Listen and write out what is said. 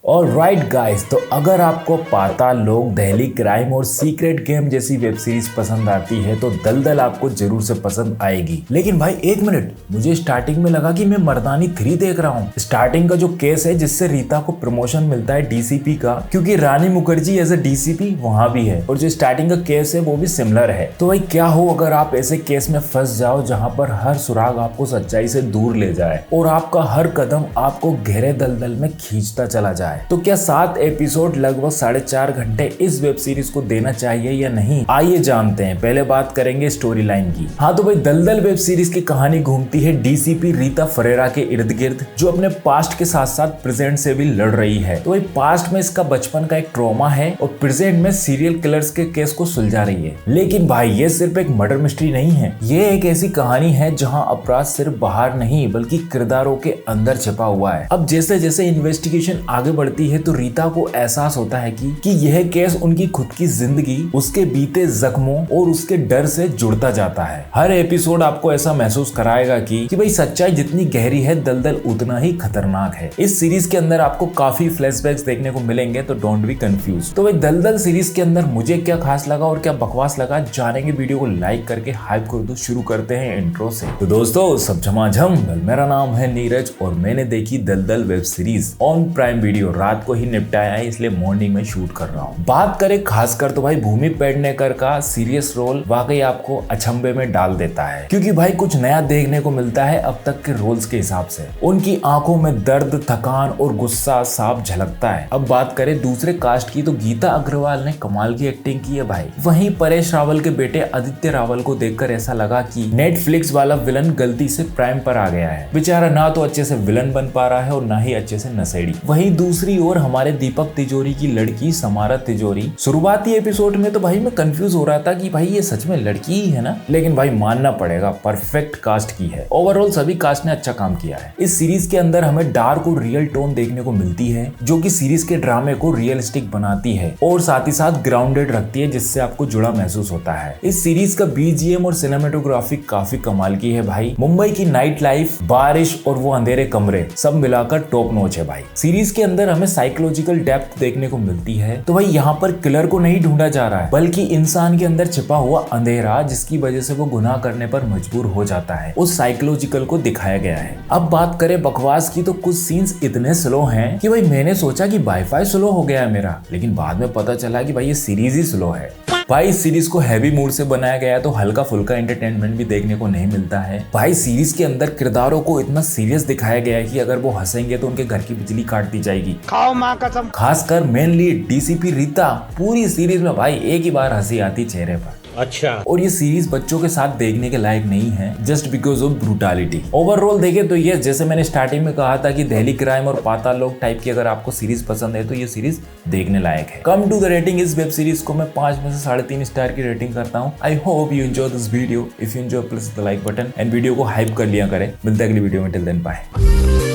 और right guys, तो अगर आपको पाताल लोक, दिल्ली क्राइम और सीक्रेट गेम जैसी वेब सीरीज पसंद आती है तो दलदल आपको जरूर से पसंद आएगी। लेकिन भाई एक मिनट, मुझे स्टार्टिंग में लगा कि मैं मर्दानी 3 देख रहा हूँ। स्टार्टिंग का जो केस है जिससे रीता को प्रमोशन मिलता है डीसीपी का, क्योंकि रानी मुखर्जी एज ए डीसीपी वहां भी है और जो स्टार्टिंग का केस है वो भी सिमिलर है। तो भाई क्या हो अगर आप ऐसे केस में फंस जाओ जहां पर हर सुराग आपको सच्चाई से दूर ले जाए और आपका हर कदम आपको गहरे दलदल में खींचता चला जाए। तो क्या 7 एपिसोड लगभग 4.5 घंटे इस वेब सीरीज को देना चाहिए या नहीं, आइए जानते हैं। पहले बात करेंगे स्टोरी लाइन की। हाँ तो भाई दलदल वेब सीरीज की कहानी घूमती है डीसीपी रीता फरेरा के इर्द गिर्द, जो अपने पास्ट के साथ साथ प्रेजेंट से भी लड़ रही है। तो भाई पास्ट में इसका बचपन का एक ट्रॉमा है और प्रेजेंट में सीरियल किलर्स के केस को सुलझा रही है। लेकिन भाई ये सिर्फ एक मर्डर मिस्ट्री नहीं है, ये एक ऐसी कहानी है जहाँ अपराध सिर्फ बाहर नहीं बल्कि किरदारों के अंदर छिपा हुआ है। अब जैसे जैसे इन्वेस्टिगेशन आगे बढ़ती है तो रीता को एहसास होता है कि यह केस उनकी खुद की जिंदगी, उसके बीते जख्मों और उसके डर से जुड़ता जाता है। हर एपिसोड आपको ऐसा महसूस कराएगा कि भाई सच्चाई जितनी गहरी है दलदल उतना ही खतरनाक है। इस सीरीज के अंदर आपको काफी फ्लैशबैक्स देखने को मिलेंगे, तो डोंट बी कंफ्यूज। तो भाई दलदल सीरीज के अंदर मुझे क्या खास लगा और क्या बकवास लगा जानेंगे। वीडियो को लाइक करके हाइप कर दो। शुरू करते हैं इंट्रो से। तो दोस्तों सब झमाझम, मेरा नाम है नीरज और मैंने देखी दलदल web series on prime video. रात को ही निपटाया है इसलिए मॉर्निंग में शूट कर रहा हूँ। बात करें खासकर तो भाई भूमि पेडनेकर का सीरियस रोल वाकई आपको अचंभे में डाल देता है, क्योंकि भाई कुछ नया देखने को मिलता है अब तक के रोल्स के हिसाब से। उनकी आंखों में दर्द, थकान और गुस्सा साफ झलकता है। अब बात करें दूसरे कास्ट की तो गीता अग्रवाल ने कमाल की एक्टिंग की है भाई। वहीं परेश रावल के बेटे आदित्य रावल को देखकर ऐसा लगा कि नेटफ्लिक्स वाला विलन गलती से प्राइम पर आ गया है। बेचारा ना तो अच्छे से विलन बन पा रहा है और ना ही अच्छे से नशेड़ी। वहीं दूसरी ओर हमारे दीपक तिजोरी की लड़की समारा तिजोरी, शुरुआती एपिसोड में तो भाई मैं कंफ्यूज हो रहा था कि भाई ये सच में लड़की ही है ना, लेकिन भाई मानना पड़ेगा परफेक्ट कास्ट की है। ओवरऑल सभी कास्ट ने अच्छा काम किया है। इस सीरीज के अंदर हमें डार्क और रियल टोन देखने को मिलती है जो कि सीरीज के ड्रामे को रियलिस्टिक बनाती है और साथ ही साथ ग्राउंडेड रखती है, जिससे आपको जुड़ा महसूस होता है। इस सीरीज का बीजीएम और सिनेमेटोग्राफी काफी कमाल की है भाई। मुंबई की नाइट लाइफ, बारिश और वो अंधेरे कमरे सब मिलाकर टॉप नॉच है भाई। सीरीज के अंदर हमें साइकोलॉजिकल डेप्थ देखने को मिलती है। तो भाई यहाँ पर किलर को नहीं ढूंढा जा रहा है बल्कि इंसान के अंदर छिपा हुआ अंधेरा जिसकी वजह से वो गुनाह करने पर मजबूर हो जाता है, उस साइकोलॉजिकल को दिखाया गया है। अब बात करें बकवास की तो कुछ सीन्स इतने स्लो हैं कि भाई मैंने सोचा कि वाईफाई स्लो हो गया है मेरा, लेकिन बाद में पता चला कि भाई ये सीरीज ही स्लो है। भाई इस सीरीज को हैवी मूड से बनाया गया है तो हल्का फुल्का एंटरटेनमेंट भी देखने को नहीं मिलता है। भाई सीरीज के अंदर किरदारों को इतना सीरियस दिखाया गया है कि अगर वो हंसेंगे तो उनके घर की बिजली काट दी जाएगी। खाओ मां कसम। खासकर मेन लीड डीसीपी रीता, पूरी सीरीज में भाई एक ही बार हंसी आती चेहरे पर। अच्छा। और ये सीरीज बच्चों के साथ देखने के लायक नहीं है just because of brutality. Overall देखे तो ये जैसे मैंने स्टार्टिंग में कहा था कि दिल्ली क्राइम और पाताल लोक टाइप की अगर आपको सीरीज पसंद है तो ये सीरीज देखने लायक है। कम टू द रेटिंग, इस वेब सीरीज को मैं 5 में से 3.5 स्टार की रेटिंग करता हूँ। I hope you enjoy this video. If you enjoy press the like button and video को हाइप कर लिया करें। मिलते हैं अगली वीडियो में। Till then bye.